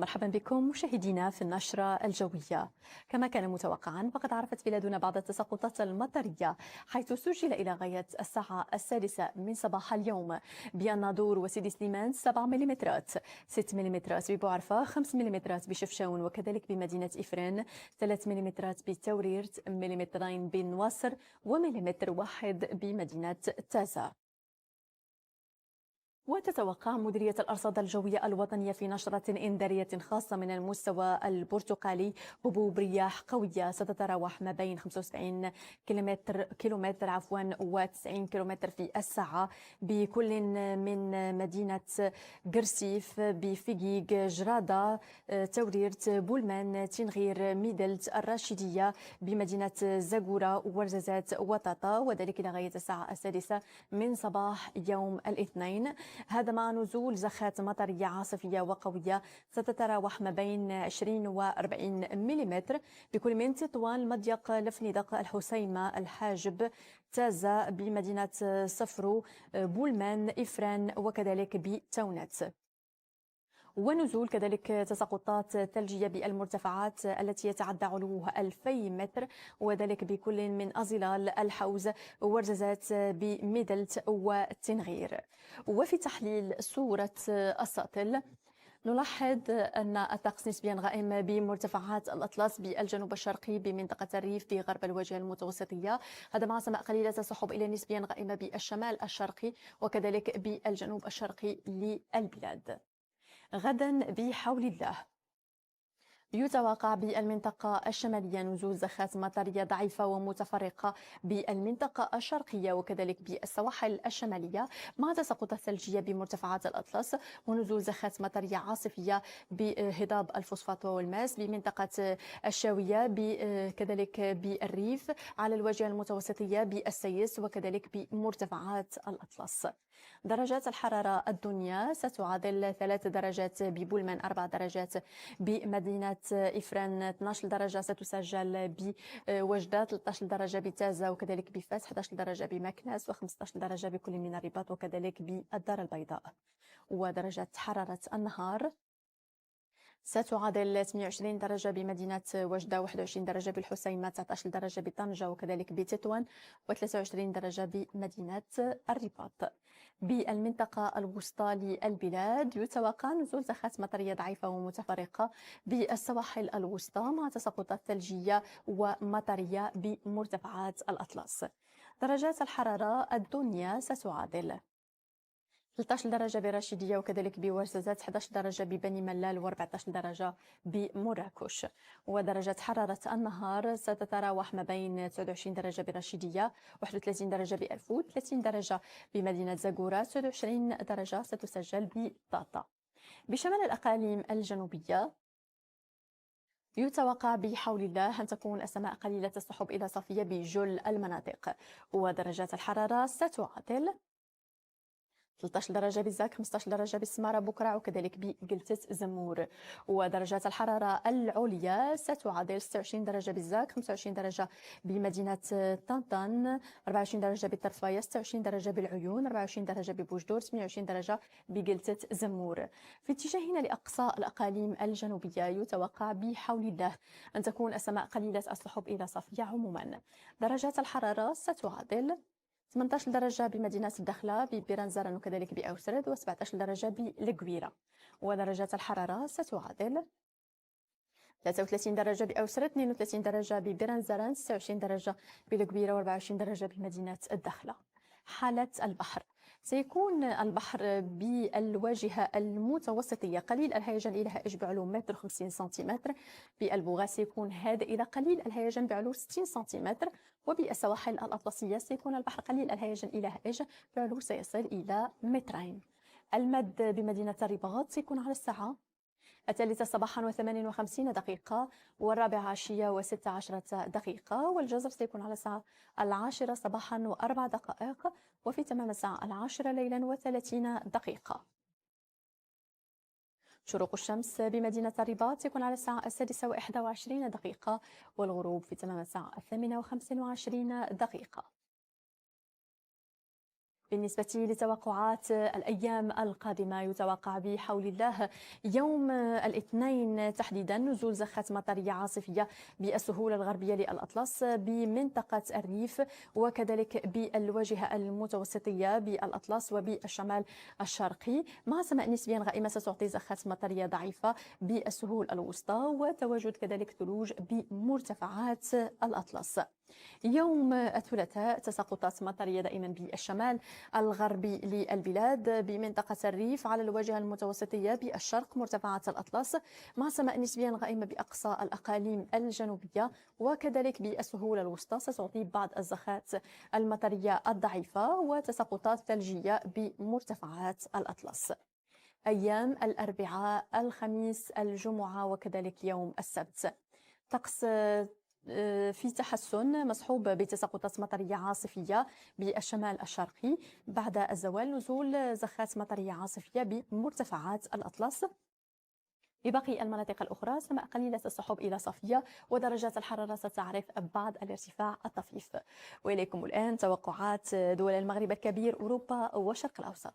مرحبا بكم مشاهدينا في النشرة الجوية. كما كان متوقعا فقد عرفت بلادنا بعض التساقطات المطرية، حيث سجل إلى غاية الساعة 6 من صباح اليوم بالناظور وسيدي سليمان 7 ملم، 6 ملم ببوعرفة، 5 ملم بشفشاون وكذلك بمدينة إفران، 3 ملم بتوريرت، مليمترين بالنواصر، ومليمتر واحد بمدينة تازا. وتتوقع مديرية الأرصاد الجوية الوطنية في نشرة إنذارية خاصة من المستوى البرتقالي هبوب رياح قوية ستتراوح ما بين 75 كيلومتر و90 كيلومتر في الساعة بكل من مدينة قرسيف، بفقيق، جرادة، توريرت، بولمان، تنغير، ميدلت، الراشدية، بمدينة زاغورة، ورزازات، وطاطا، وذلك إلى غاية الساعة 6 من صباح يوم الاثنين. هذا مع نزول زخات مطرية عاصفية وقوية ستتراوح ما بين 20 و 40 ملم بكل من تطوان، مضيق، لفندق، الحسيمة، الحاجب، تازا، بمدينة صفرو، بولمان، إفران، وكذلك بتونت. ونزول كذلك تساقطات ثلجية بالمرتفعات التي يتعدى علوها 2000 متر، وذلك بكل من أزلال، الحوز، ورزازات، بميدلت وتنغير. وفي تحليل صورة الساطل نلاحظ أن الطقس نسبيا غائم بمرتفعات الأطلس بالجنوب الشرقي بمنطقة الريف بغرب الواجهة المتوسطية، هذا مع سماء قليلة السحب إلى نسبيا غائمة بالشمال الشرقي وكذلك بالجنوب الشرقي للبلاد. غدا بحول الله يتوقع بالمنطقة الشمالية نزول زخات مطرية ضعيفة ومتفرقة بالمنطقة الشرقية وكذلك بالسواحل الشمالية، مع تساقطات ثلجية بمرتفعات الأطلس، ونزول زخات مطرية عاصفية بهضاب الفوسفات والماس بمنطقة الشاوية، كذلك بالريف على الواجهة المتوسطية بالسيس وكذلك بمرتفعات الأطلس. درجات الحرارة الدنيا ستعادل 3 درجات ببولمان، 4 درجات بمدينة إفران، 12 درجة ستسجل بوجدة، 13 درجة بتازا وكذلك بفاس، 11 درجة بمكناس، و15 درجة بكل من الرباط وكذلك بالدار البيضاء. ودرجة حرارة النهار ستعادل 28 درجة بمدينة وجدة، 21 درجة بالحسيمة، 19 درجة بطنجة وكذلك بتطوان، و23 درجة بمدينة الرباط. بالمنطقة الوسطى للبلاد يتوقع نزول زخات مطرية ضعيفة ومتفرقة بالسواحل الوسطى مع تساقطات ثلجية ومطرية بمرتفعات الأطلس. درجات الحرارة الدنيا ستعادل 13 درجة برشيدية وكذلك بورزازات، 11 درجة ببني ملال، و14 درجة بمراكش. ودرجة حرارة النهار ستتراوح ما بين 29 درجة برشيدية، 31 درجة بألفوت، 30 درجة بمدينة زاغورة، 29 درجة ستسجل بطاطا. بشمال الأقاليم الجنوبية يتوقع بحول الله أن تكون السماء قليلة السحب إلى صافية بجل المناطق، ودرجات الحرارة ستعادل 13 درجة بالزاك، 15 درجة بالسمارة بكرة وكذلك بقلتة زمور. ودرجات الحرارة العليا ستعادل 26 درجة بالزاك، 25 درجة بمدينة طنطان، 24 درجة بالطرفاية، 26 درجة بالعيون، 24 درجة ببوجدور، 28 درجة بقلتة زمور. في اتجاهنا لأقصى الأقاليم الجنوبية يتوقع بحول الله أن تكون السماء قليلة السحب إلى صافية عموما. درجات الحرارة ستعادل 18 درجة بمدينة الدخلة ببرنزران وكذلك بأوسرد، و17 درجة بالقويرة. ودرجات الحرارة ستعادل 33 درجة بأوسرد، 32 درجة ببرنزران، 26 درجة بالقويرة، و24 درجة بمدينة الدخلة. حالة البحر سيكون البحر بالواجهة المتوسطية قليل الهيجان إلى هائج بعلو 1.50 سنتيمتر، بالبوغاز سيكون هادئ إلى قليل الهيجان بعلو 60 سنتيمتر، وبالسواحل الأطلسية سيكون البحر قليل الهيجان إلى هائج بعلو سيصل إلى 2 متر. المد بمدينة الرباط سيكون على الساعة 3 صباحا و58 دقيقة، والرابعة عشية و16 دقيقة، والجزر سيكون على الساعة 10 صباحا و4 دقائق، وفي تمام الساعة 10 ليلا و30 دقيقة. شروق الشمس بمدينة الرباط سيكون على الساعة 6 و21 دقيقة، والغروب في تمام الساعة 8 و25 دقيقة. بالنسبة لتوقعات الأيام القادمة، يتوقع بحول الله يوم الاثنين تحديدا نزول زخات مطرية عاصفية بالسهول الغربية للأطلس بمنطقة الريف، وكذلك بالواجهة المتوسطية بالأطلس وبالشمال الشرقي، مع سماء نسبيا غائمة ستعطي زخات مطرية ضعيفة بالسهول الوسطى، وتواجد كذلك ثلوج بمرتفعات الأطلس. يوم الثلاثاء تساقطات مطرية دائما بالشمال الغربي للبلاد بمنطقة الريف على الواجهة المتوسطية بالشرق مرتفعات الأطلس، مع سماء نسبيا غائمة بأقصى الأقاليم الجنوبية، وكذلك بالسهول الوسطى ستعطي بعض الزخات المطرية الضعيفة وتساقطات ثلجية بمرتفعات الأطلس. أيام الأربعاء، الخميس، الجمعة وكذلك يوم السبت، طقس في تحسن مصحوب بتساقطات مطرية عاصفية بالشمال الشرقي، بعد الزوال نزول زخات مطرية عاصفية بمرتفعات الأطلس. بباقي المناطق الأخرى سماء قليلة السحب إلى صافية، ودرجات الحرارة ستعرف بعض الارتفاع الطفيف. وإليكم الآن توقعات دول المغرب الكبير، أوروبا والشرق الأوسط.